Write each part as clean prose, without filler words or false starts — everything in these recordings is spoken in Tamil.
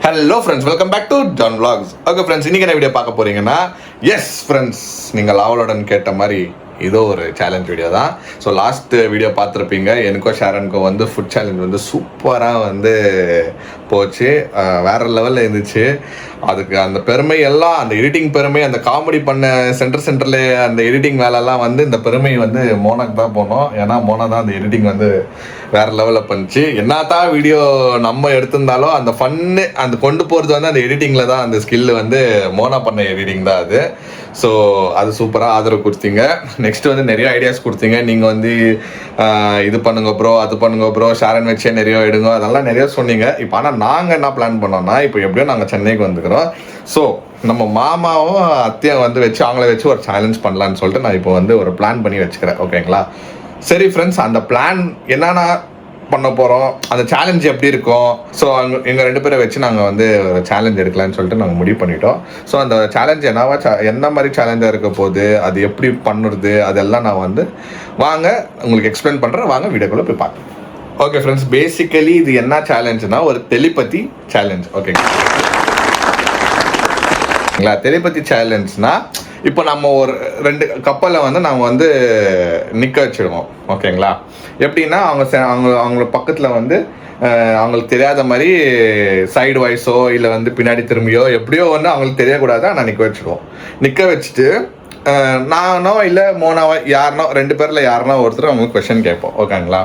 Hello friends, welcome back to John vlogs. Okay friends, இன்றைக்கி என்ன வீடியோ பார்க்க போகிறீங்கன்னா, எஸ் ஃப்ரெண்ட்ஸ், நீங்கள் ஆவலுடன் கேட்ட மாதிரி இதோ ஒரு சேலஞ்ச் வீடியோ தான். ஸோ லாஸ்ட் வீடியோ பார்த்துருப்பீங்க, எனக்கும் ஷாரனுக்கும் வந்து ஃபுட் சேலஞ்ச் வந்து சூப்பராக வந்து போச்சு, வேறு லெவலில் இருந்துச்சு. அதுக்கு அந்த பெருமை எல்லாம், அந்த எடிட்டிங் பெருமை, அந்த காமெடி பண்ண சென்டரில் அந்த எடிட்டிங் வேலைலாம் வந்து இந்த பெருமை வந்து மோனாக்கு தான் போனோம். ஏன்னா மோனா தான் அந்த எடிட்டிங் வந்து வேறு லெவலில் பண்ணிச்சு. என்னத்தான் வீடியோ நம்ம எடுத்திருந்தாலும் அந்த ஃபன்னு அந்த கொண்டு போகிறது வந்து அந்த எடிட்டிங்கில் தான், அந்த ஸ்கில்லு வந்து மோனா பண்ண எடிட்டிங் தான் அது. ஸோ அது சூப்பராக ஆதரவு கொடுத்தீங்க. நெக்ஸ்ட் வந்து நிறைய ஐடியாஸ் கொடுத்தீங்க. நீங்கள் வந்து இது பண்ணுங்க ப்ரோ, அது பண்ணுங்க ப்ரோ, ஷாரன் வச்சே நிறைய எடுங்க, அதெல்லாம் நிறைய சொன்னீங்க. இப்போ ஆனால் நாங்கள் என்ன பிளான் பண்ணோம்னா, இப்போ எப்படியோ நாங்கள் சென்னைக்கு வந்துக்கிறோம். ஸோ நம்ம மாமாவும் அத்தையும் வந்து வச்சு அவங்கள வச்சு ஒரு சேலஞ்ச் பண்ணலான்னு சொல்லிட்டு நான் இப்போ வந்து ஒரு பிளான் பண்ணி வச்சுக்கிறேன். ஓகேங்களா? சரி ஃப்ரெண்ட்ஸ், அந்த பிளான் என்னென்னா பண்ண போகிறோம், அந்த சேலஞ்ச் எப்படி இருக்கும். ஸோ எங்கள் ரெண்டு பேரை வச்சு நாங்கள் வந்து ஒரு சேலஞ்ச் எடுக்கலான்னு சொல்லிட்டு நாங்கள் முடிவு பண்ணிட்டோம். ஸோ அந்த சேலஞ்ச் என்ன மாதிரி சேலஞ்சாக இருக்க போகுது, அது எப்படி பண்ணுறது, அதெல்லாம் நான் வந்து வாங்க உங்களுக்கு எக்ஸ்பிளைன் பண்ணுறேன். வாங்க வீடியோக்குள்ளே போய் பார்க்கலாம். ஓகே ஃப்ரெண்ட்ஸ், பேசிக்கலி இது என்ன சேலஞ்சுனா ஒரு டெலிபதி சேலஞ்ச். ஓகேங்களா? டெலிபதி சேலஞ்ச்னா இப்போ நம்ம ஒரு 2 கப்பலை வந்து நம்ம வந்து நிற்க வச்சுடுவோம். ஓகேங்களா? எப்படின்னா அவங்க பக்கத்தில் வந்து அவங்களுக்கு தெரியாத மாதிரி சைடு வாய்ஸோ இல்லை வந்து பின்னாடி திரும்பியோ எப்படியோ வந்து அவங்களுக்கு தெரியக்கூடாது, ஆனால் நிற்க வச்சுடுவோம். நிற்க வச்சுட்டு நானோ இல்லை மோனாவோ யாருனோ 2 பேரில் யாருனோ ஒருத்தர் அவங்களுக்கு கொஷின் கேட்போம். ஓகேங்களா?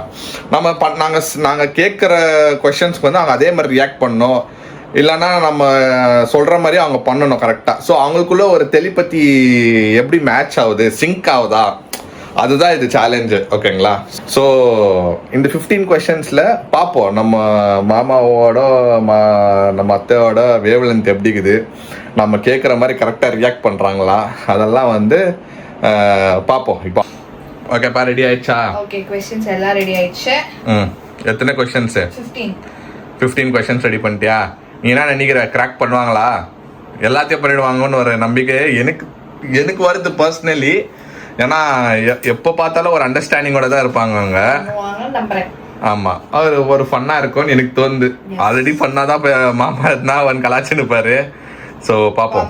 நாங்கள் கேட்குற கொஷின்ஸ்க்கு வந்து அவங்க அதே மாதிரி ரியாக்ட் பண்ணோம், இல்லைன்னா நம்ம சொல்கிற மாதிரி அவங்க பண்ணணும் கரெக்டாக. ஸோ அவங்களுக்குள்ள ஒரு டெலிபதி எப்படி மேட்ச் ஆகுது, சிங்க் ஆகுதா, அதுதான் இது சேலஞ்சு. ஓகேங்களா? ஸோ இந்த 15 கொஷின்ஸில் பார்ப்போம் நம்ம மாமாவோட நம்ம அத்தையோட வேவ் லென்த் எப்படி இருக்குது, நம்ம கேட்குற மாதிரி கரெக்டாக ரியாக்ட் பண்ணுறாங்களா, அதெல்லாம் வந்து பார்ப்போம். இப்போ ஓகேப்பா, ரெடி ஆயிடுச்சா? ஓகே, கொஸ்டின்ஸ் எல்லாம் ரெடி ஆயிடுச்சு. எத்தனை கொஷின்ஸு? 15 கொஷின்ஸ் ரெடி பண்ணிட்டியா? நீ என்ன நினைக்கிற, கிராக் பண்ணுவாங்களா? எல்லாத்தையும் பண்ணிடுவாங்கன்னு ஒரு நம்பிக்கை எனக்கு வருது பர்சனலி. ஏன்னா எப்போ பார்த்தாலும் ஒரு அண்டர்ஸ்டாண்டிங்கோட தான் இருப்பாங்க அவங்க. ஆமாம், அவர் ஒரு ஃபன்னாக இருக்கும்னு எனக்கு தோணுது. ஆல்ரெடி ஃபன்னாக தான் மாமா இருந்தா அவன் கலாச்சின்னு இருப்பாரு. ஸோ பார்ப்போம்.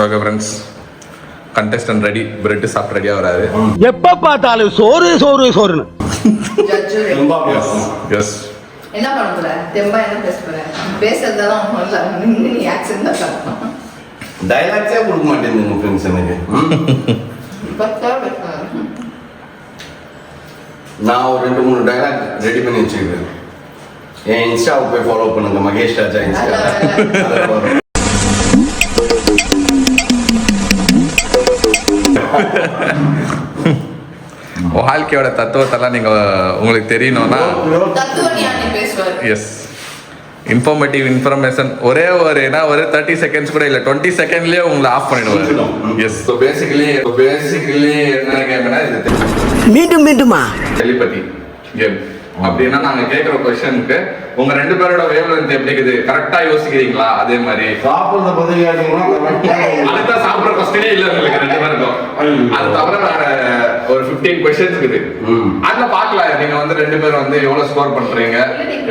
Okay friends, contestant ready. Bread சாப்பிட்டு ரெடியாக வராது. எப்போ பார்த்தாலும் சோறு சோறு சோறுன்னு. எஸ், என்ன பண்ண போற? தெம்பா என்ன பேச போற? பேசுறதெல்லாம் ஒண்ணும் இல்ல, நீ ஆக்சன் தான் பண்ணணும். டயலாக்ஸே கொடுக்க மாட்டேங்குது ஃப்ரெண்ட்ஸ் எனக்கு. நான் ஒரு 2-3 டயலாக் ரெடி பண்ணி வச்சிருக்கேன். என் இன்ஸ்டாவை போய் ஃபாலோ பண்ணுங்க, மகேஷ் ராஜா இன்ஸ்டா. வாழ்க்கையோட தத்துவத்தெல்லாம் நீங்க உங்களுக்கு தெரியணும்னா, எஸ், இன்ஃபர்மேட்டிவ் இன்ஃபர்மேஷன் ஒரே ஒரு 30 செகண்ட்ஸ் கூட இல்லை, 20 செகண்ட்லயே உங்களை ஆஃப் பண்ணிடுவாரு. எஸ், ஸோ பேசிக்கலி என்ன கேம்னா இது மீண்டும் மீண்டுமா டெலிபதி கேம். அப்படின்னா நாங்க கேட்கிற கொஸ்டினுக்கு உங்க 2 பேரோட வேவ் லென்த் எப்படி இருக்குது கரெக்டா யோசிக்கிறீங்களா? அதே மாதிரி சாப்பிடுறத பத்தி அதுதான் சாப்பிடுற கொஸ்டினே இல்ல உங்களுக்கு 2 பேருக்கும். அது தவிர வேற ஒரு 15 கொஸ்டின்ஸ் இருக்குது. அதுல பாக்கலாம் நீங்க வந்து 2 பேரும் வந்து எவ்வளவு ஸ்கோர் பண்றீங்க,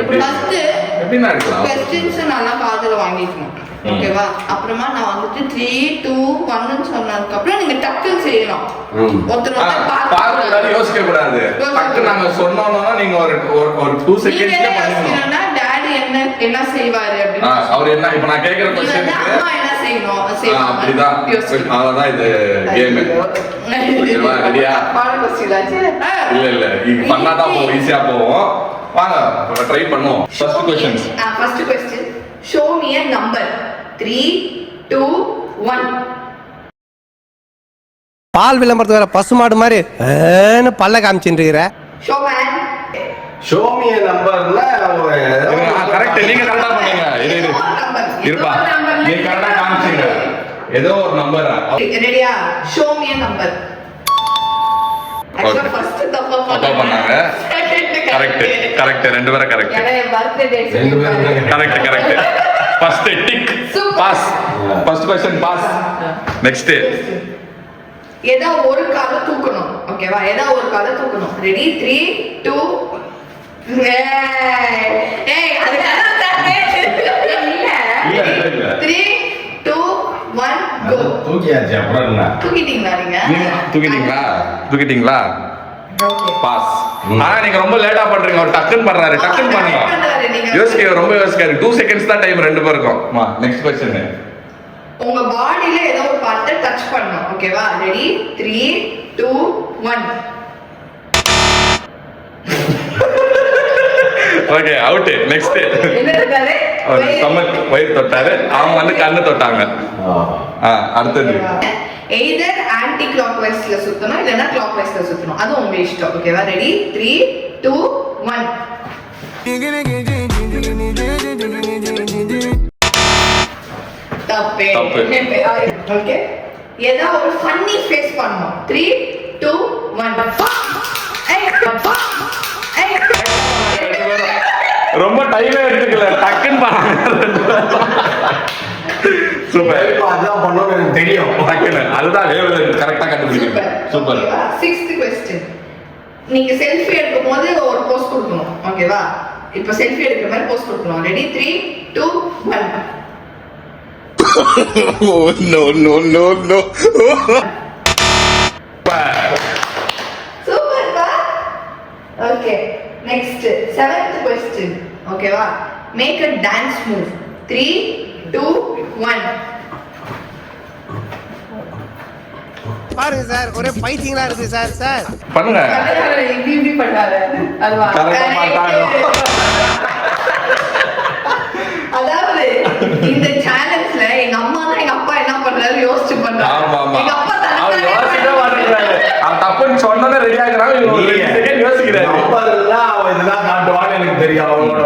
எப்படின்னா இருக்கலாம். கொஸ்டின்ஸ் நல்லா காதுல வாங்கிக்கணும். ஓகேவா? அப்புறமா நான் வந்துட்டு 3, 2, 1 சொன்னதுக்கு அப்புறம் நீங்க டக்குன்னு செய்யணும். ஒருத்தர் பார்க்க யோசிக்க கூடாது. டக்கு நாங்க சொன்னோம்னா நீங்க ஒரு 2 செகண்ட்ஸ்ல பண்ணிடணும். டாடி என்ன செய்வாரு அப்படினா அவர் என்ன, இப்போ நான் கேக்குற क्वेश्चनக்கு அம்மா என்ன செய்யணும் அப்படிதான் அவ்வளவுதான் இது கேம். ஓகேவா? ரெடியா? இல்ல இது பண்ணாதான் போகும், ஈஸியா போகும். வாங்க ட்ரை பண்ணுவோம். First question, show me a number. 3, 2, 1. பால் விளம்பரத்து வேற பசுமாடு மாதிரி பல்ல காமிச்சுட்டு ஷோ மீ நம்பர்ல கரெக்ட், நீங்க கரெக்டா பண்ணீங்க. இருப்பா, நீங்க கரெக்டா காமிச்சீங்க ஏதோ ஒரு நம்பர். ரெடியா? show me a number. Okay, first தப்பா பண்ணாங்க. கரெக்ட் 2 பேரும் கரெக்ட். ஏன்னா என் பர்த்டே டேட் 2 பேரும் correct. First tick pass. First question pass. Next, ஏதா ஒரு காலை தூக்கணும். ஓகேவா? ஏதா ஒரு காலை தூக்கணும். ரெடி? 3, 2, ஏய் அது தூக்கியாச்சு அப்புறம் என்ன தூக்கிட்டீங்களா நீங்க தூக்கிட்டீங்களா ஓகே பாஸ் ஆனா நீங்க ரொம்ப லேட்டா பண்றீங்க அவர் டக்குன்னு பண்றாரு டக்குன்னு பண்ணுங்க யோசிக்க ரொம்ப யோசிக்காரு 2 செகண்ட்ஸ் தான் டைம் ரெண்டு பேருக்கும் நெக்ஸ்ட் क्वेश्चन உங்க பாடியில ஏதோ ஒரு பார்ட்ட டச் பண்ணனும் ஓகேவா ரெடி 3 2 1 ஓகே அவுட் நெக்ஸ்ட் என்ன இருக்காரு அவர் ஸ்டமக் வயிறு தொட்டாரு அவங்க வந்து கண்ணு தொட்டாங்க அடுத்தது எய்தர் ஆன்டி கிளாக்வைஸ்ல சுத்தணும் இல்லனா கிளாக்வைஸ்ல சுத்தணும் அது உங்க இஷ்டம் ஓகேவா ரெடி 3 2 1 தப்பு ஓகே ஏதோ ஒரு ஃபன்னி ஃபேஸ் பண்ணனும் 3 2 1 ரொம்ப டைமே எடுத்துக்கல டக்குன்னு பண்ணாங்க சூப்பர் அதான் பண்ணணும்னு எனக்கு தெரியும் டக்குன்னு அதுதான் கரெக்டா கண்டுபிடிக்கிறீங்க சூப்பர் 6th क्वेश्चन நீங்க செல்ஃபி எடுக்கும்போது ஒரு போஸ் கொடுக்கணும் ஓகேவா இப்போ செல்ஃபி எடுக்கிற மாதிரி போஸ் கொடுக்கணும் ரெடி 3 2 1 no சூப்பர் பா ஓகே நெக்ஸ்ட் 7th क्वेश्चन ஓகேவா மேக் a dance move 3 2 1 பாருங்க சார் ஒரே பைத்தியங்களா இருக்கு சார் பண்ணுங்க இப்படி பண்ணாரு அதுவா கரெக்டா மாட்டாங்க அதாவது இந்த சேலஞ்ச்ல எங்க அம்மா தான் எங்க அப்பா என்ன பண்றாரு யோசிச்சு பண்றாரு ஆமா ஆமா எங்க அப்பா அவர் யோசிக்கவே மாட்டேங்கிறாரு அவர் தப்புன்னு சொன்னதே ரெடி ஆகுறாங்க இவங்க ஒரு 2 செகண்ட் யோசிக்கிறாரு அப்பா இருந்தா அவன் இதெல்லாம் காட்டுவான்னு எனக்கு தெரியும் அவனோட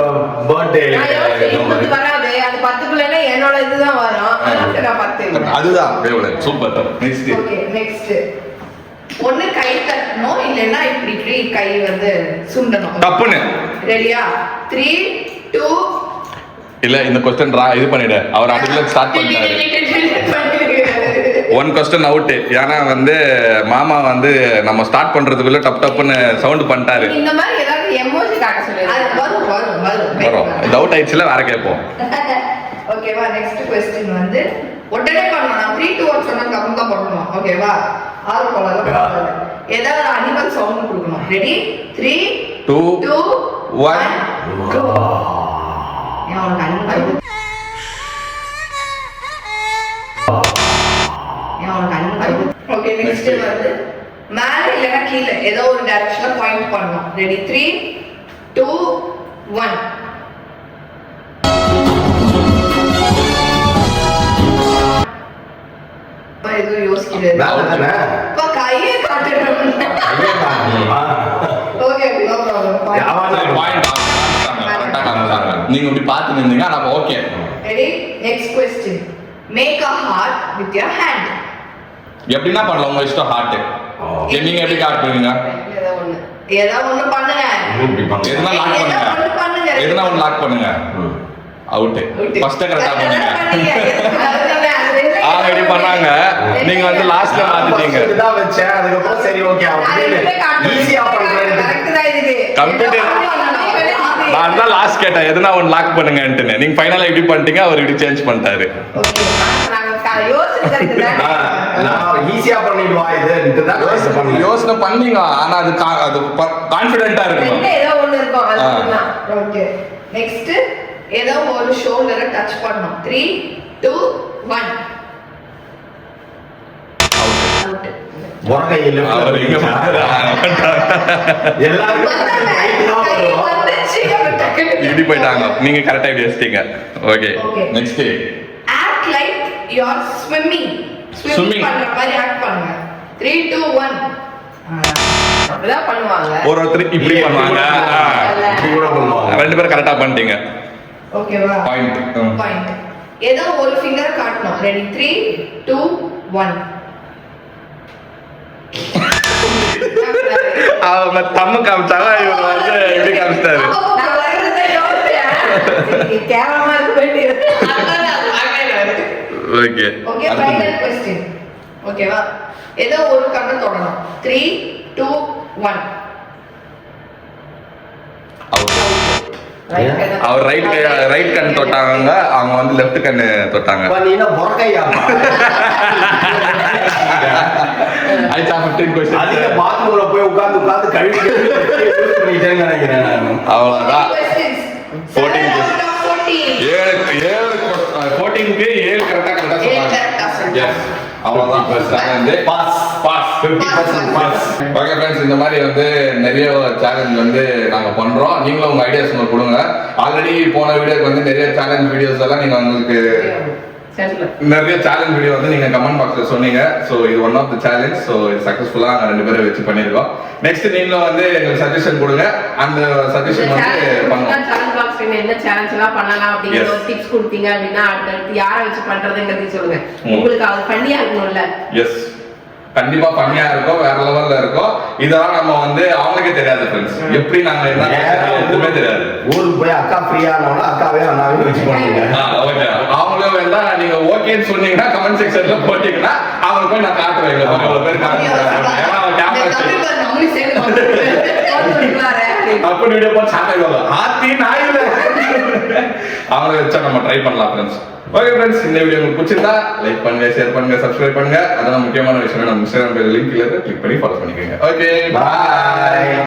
பர்த்டே வராது அது 10க்குள்ளே என்னோட இதுதான் வரும் நான் 10 அதுதான் சூப்பர் நெக்ஸ்ட் ஓகே நெக்ஸ்ட் ஒண்ணு கை தட்டணும் இல்லனா இப்படி கை வந்து சுண்டணும் தப்புன்னு ரெடியா 3 2 இல்ல இந்த क्वेश्चन இது பண்ணிடு அவர் அதுக்குள்ள ஸ்டார்ட் பண்ணிட்டாரு 1 क्वेश्चन அவுட் ஏன்னா வந்து மாமா வந்து நம்ம ஸ்டார்ட் பண்றதுக்குள்ள டப்னு சவுண்ட் பண்ணிட்டாரு இந்த மாதிரி ஏதாவது எமோஜி காட்ட சொல்லுங்க அது வரும் டவுட் ஆயிடுச்சுல வேற கேட்போம் ஓகேவா நெக்ஸ்ட் क्वेश्चन வந்து உடனே பண்ணணும் நான் 3 2 1 சொன்னதுக்கு அப்புறம் தான் பண்ணணும் ஓகேவா ஆறு போலாம் ஏதாவது அனிமல் சவுண்ட் கொடுக்கணும் ரெடி 3 2 1 கோ ஓகே நெக்ஸ்ட் வந்து மேல இல்லனா கீழ ஏதோ ஒரு டைரக்ஷன்ல பாயிண்ட் பண்ணனும் ரெடி 3 2 1 ஏதோ யோசிக்கிறது அப்பா கையே காட்டுறேன் ஓகே நோ ப்ராப்ளம் பாயிண்ட் நீங்க இப்படி பார்த்து நின்னீங்க அப்ப okay ready next question make a heart with your hand எப்படினா பண்ணலாம் உங்க இஷ்டம் ஹார்ட் நீங்க எப்படி காட் பண்ணுவீங்க ஏதோ ஒண்ணு பண்ணுங்க எதுனா லாக் பண்ணுங்க எதுனா ஒன்னு லாக் பண்ணுங்க அவுட் ஃபர்ஸ்ட் கரெக்ட்டா பண்ணுங்க ஆல்ரெடி பண்ணாங்க நீங்க வந்து லாஸ்ட்ல மாத்திட்டீங்க இதான் வெச்சேன் அதுக்கு அப்புறம் சரி ஓகே ஈஸியா பண்றேன் கரெக்ட் தான் இதுக்கு கம்ப்யூட்டர் நான் தான் லாஸ்ட் கேட்டேன் எதுனா ஒன்னு லாக் பண்ணுங்கன்ட்டு நீங்க ஃபைனலா இப்படி பண்ணிட்டீங்க அவர் இப்படி சேஞ்ச் பண்ணிட்டாரு ஓகே நாங்க யோசிச்சிருக்கேன் நான் ஈஸியா பண்ணிடுவா இதுன்னு தான் யோசனை பண்ணீங்க ஆனா அது கான்ஃபிடென்ட்டா இருக்கணும் ஏதோ ஒன்னு இருக்கும் அதுதான் ஓகே நெக்ஸ்ட் ஏதோ ஒரு ஷோல்டரை டச் பண்ணனும் 3 2 1 அவுட் வரகையில அவர் இங்க இப்படி போயிட்டாங்க நீங்க கரெக்டா இப்படி வச்சிட்டீங்க okay next act like you are swimming பண்ற மாதிரி ஆக்ட் பண்ணுங்க 3 2 1 அப்படிதான் பண்ணுவாங்க ஒருத்தர் இப்படி பண்ணுவாங்க இப்படி கூட பண்ணுவாங்க ரெண்டு பேரும் கரெக்டா பண்ணிட்டீங்க ஓகேவா பாயிண்ட் ஏதோ ஒரு ஃபிங்கர் காட்டணும் ரெடி 3 2 1 அவங்க தம்மு காமிச்சாங்க இவர் வந்து இப்படி காமிச்சாரு கேவலமா இருக்கு ஓகே ஓகே ஃபைனல் क्वेश्चन ஓகேவா ஏதோ ஒரு கண்ணை தொடணும் 3 2 1 அவுட் அவர் ரைட் கண் தொட்டாங்க, அவங்க வந்து லெஃப்ட் கண் தொட்டாங்க. நீ என்ன பொறக்கையா? ஆயிடுச்சா 15 கொஸ்டின்? அதிக பாத்ரூம்ல போய் உட்கார்ந்து கழுவி பண்ணிட்டேன்னு நினைக்கிறேன் நான். அவ்வளவுதான். 14 14க்கு 7 கரெக்டா சொன்னாங்க. எஸ், அவ்வளவுதான். ஃபர்ஸ்ட் வந்து பாஸ் 50% பாஸ். ஓகே फ्रेंड्स, இந்த மாதிரி வந்து நிறைய சேலஞ்ச் வந்து நாங்க பண்றோம். நீங்களும் உங்க ஐடியாஸ் உங்களுக்கு கொடுங்க. ஆல்ரெடி போன வீடியோக்கு வந்து நிறைய சேலஞ்ச் வீடியோஸ் எல்லாம் நீங்க உங்களுக்கு நிறைய சேலஞ்ச் வீடியோ வந்து நீங்க கமெண்ட் பாக்ஸ்ல சொன்னீங்க. சோ இது one of the challenge. So இது சக்சஸ்ஃபுல்லா நாங்க 2 பேரும் வச்சு பண்ணிருக்கோம். நெக்ஸ்ட் நீங்களும் வந்து எங்களுக்கு சஜஷன் கொடுங்க. அந்த சஜஷன் வந்து பண்ணுவோம். சேலஞ்ச் பாக்ஸ் என்ன சேலஞ்ச் எல்லாம் பண்ணலாம் அப்படிங்கிற ஒரு டிப்ஸ் கொடுத்தீங்க அப்படின்னா அடுத்து யாரை வச்சு பண்றதுங்கிறது சொல்லுங்க. உங்களுக்கு அது பண்ணியா இருக்கணும்ல? எஸ், கண்டிப்பா பண்ணியா இருக்கும், வேற லெவல்ல இருக்கும். இதெல்லாம் நம்ம வந்து அவங்களுக்கே தெரியாது ஃப்ரெண்ட்ஸ், எப்படி நாங்க என்ன எதுவுமே தெரியாது. ஊருக்கு போய் அக்கா ஃப்ரீயா ஆனோம்னா அக்காவே அண்ணாவே வச்சு பண்ணுங்க. அவங்களே வேண்டா, நீங்க ஓகேன்னு சொன்னீங்கன்னா கமெண்ட் செக்ஷன்ல போட்டீங்கன்னா அவங்க போய் நான் காட்டுவேன். இவ்வளவு பேர் காட்டுறேன். ஏன்னா அவன் அப்படி வீடியோ போட்டு சாப்பிடுவாங்க. ஆத்தி நாயில அவங்கள வச்சா நம்ம ட்ரை பண்ணலாம் ஃப்ரெண்ட்ஸ். ஓகே ஃப்ரெண்ட்ஸ், இந்த வீடியோ உங்களுக்கு பிடிச்சிருந்தா லைக் பண்ணுங்க, ஷேர் பண்ணுங்க, சப்ஸ்கிரைப் பண்ணுங்க. அதெல்லாம் முக்கியமான விஷயம். நம்ம இன்ஸ்டாகிராம் லிங்க் கிளிக் பண்ணி ஃபாலோ பண்ணிக்கோங்க. ஓகே, பாய்.